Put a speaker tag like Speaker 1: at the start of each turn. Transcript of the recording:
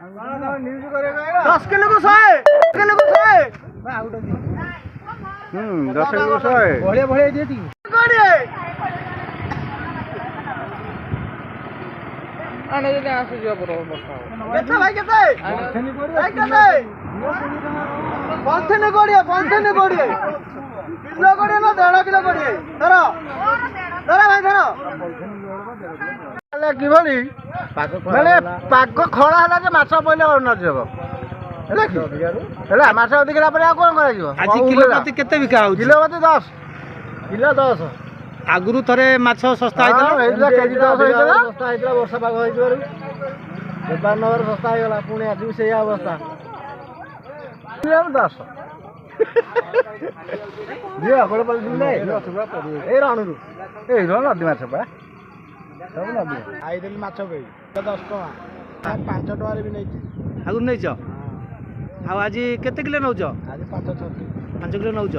Speaker 1: 10 kilo को 100 kilo को 100 10 kilo को 100 बढ़िया बढ़िया देती आने दे आसु जो बरोबर बसा केते भाई केते भाई केते पंथने गोड़िए किलो गोड़िए ना 1.5 किलो गोड़िए धरो भाई धरो कि भली ମାନେ ପାଗ ଖରା ହେଲା ଯେ ମାଛ ପଇଲେ ନଯିବ ହେଲା କି ହେଲା ମାଛ ଅଧିକା ପରେ ଆଉ କଣ କରାଯିବ
Speaker 2: ଆଜି କିଲୋ ପ୍ରତି କେତେ ବିକା ହଉଛି
Speaker 1: କିଲୋ ପ୍ରତି 10 କିଲୋ 10
Speaker 2: ଆଗରୁ ଥରେ ମାଛ ଶସ୍ତା ହେଇଥିଲା
Speaker 1: କେଜି 10 ହେଇଥିଲା ଶସ୍ତା ହେଇଥିଲା ବର୍ଷା ପାଗ ହେଇଯିବାରୁ ବେପାର ନବାର ଶସ୍ତା ହେଇଗଲା ପୁଣି ଆଜି ବି ସେଇଆ ଅବସ୍ଥା କିଲୋ 10 ଯିଏ ଆପଣ ପଡ଼ିଥିଲେ ଏଇ ରଣରୁ ଏଇ ରଣ ନଦୀ ମାଛ ପା ସବୁ ନଦୀ ଆଇଦେଲି ମାଛ ପେଇ 10 ଟଙ୍କା 5 ଟଙ୍କାରେ ବି ନେଇଛି
Speaker 2: ଆଗରୁ ନେଇଛ ଆଉ ଆଜି କେତେ କିଲୋ ନଉଛ
Speaker 1: ଆଜି 5 କିଲୋ
Speaker 2: ନଉଛ